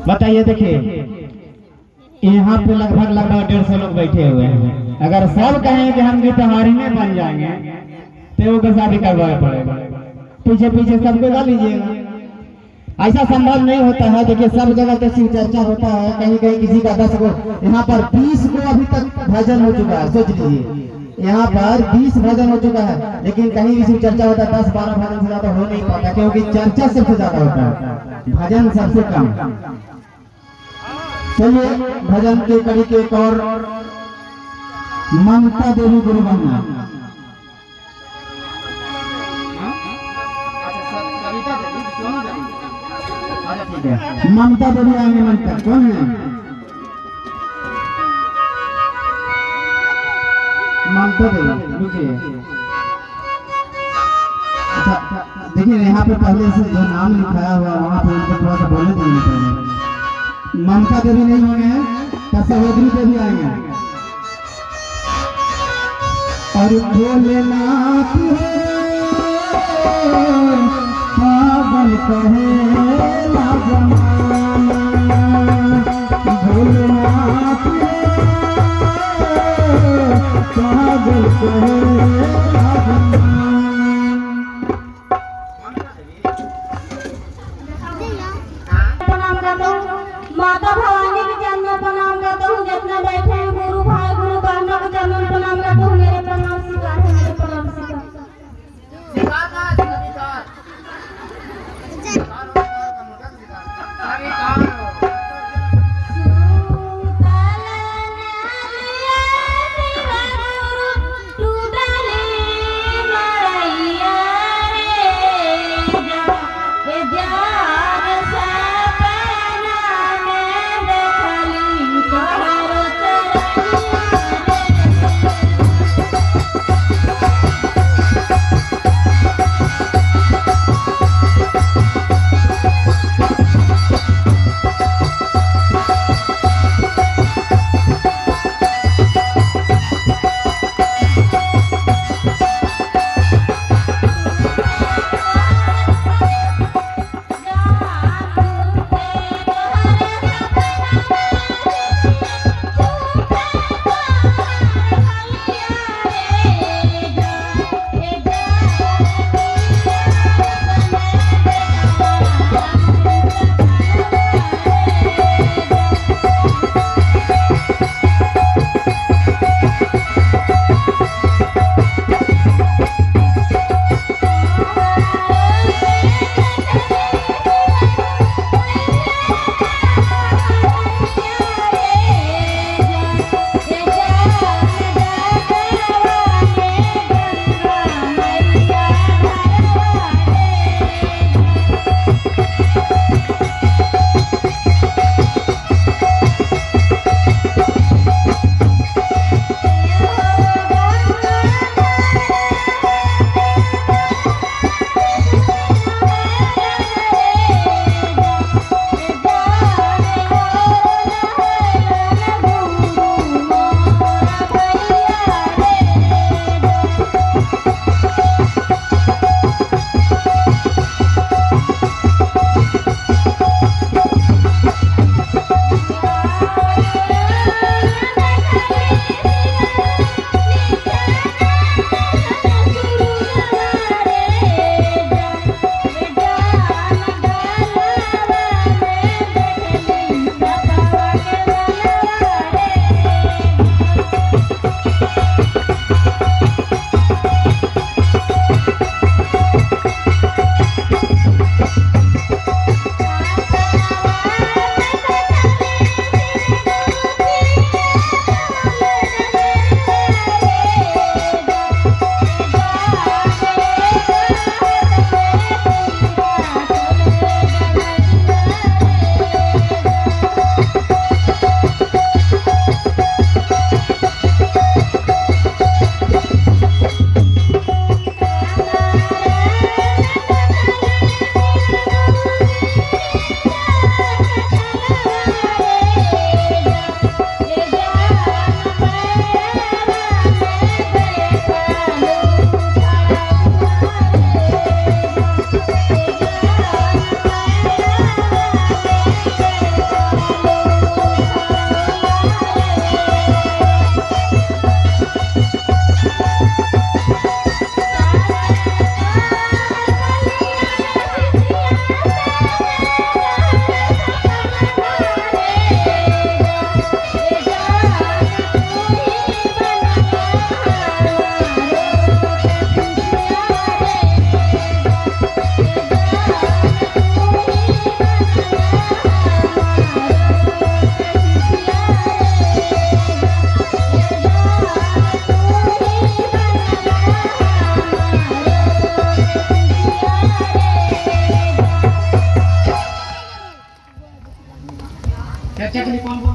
बताइए देखिए यहाँ पे लगभग 150 लोग बैठे हुए हैं। अगर सब कहें कि हम गीतहारी में बन जाएंगे तो वो शादी करवाना पड़ेगा। पीछे पीछे सबको गा लीजिएगा, ऐसा संभव नहीं होता है। देखिए सब जगह तो शिव चर्चा होता है, कहीं कहीं किसी का 10 गो, यहाँ पर 20 गो अभी तक भजन हो चुका है। सोच लीजिए यहाँ पर 20 भजन हो चुका है, लेकिन कहीं भी शिव चर्चा होता है 10-12 भजन से ज्यादा हो नहीं पाता, क्योंकि चर्चा सबसे ज्यादा होता है, भजन सबसे कम। चलिए भजन के कड़ी के एक और ममता देवी गुरु बनना। ममता देवी आएंगे, ममता कौन है? ममता देवी रुकिए। अच्छा देखिए यहाँ पे पहले से जो नाम लिखाया हुआ है वहाँ पे उनको थोड़ा सा बोलने देंगे पहले। ममता देवी नहीं होंगे तो सहोदरी देवी आएंगे। और भोलेनाथ पागल कहे ना जमाना, भोलेनाथ पागल कहे ना जमाना। माता भवानी के चरण में प्रणाम करता हूँ। जितने बैठे हैं गुरु भाई गुरु बहनों के चरण में प्रणाम करता हूँ। मेरे प्रणाम स्वीकार है, मेरे प्रणाम स्वीकार। बच्चा के लिए कौन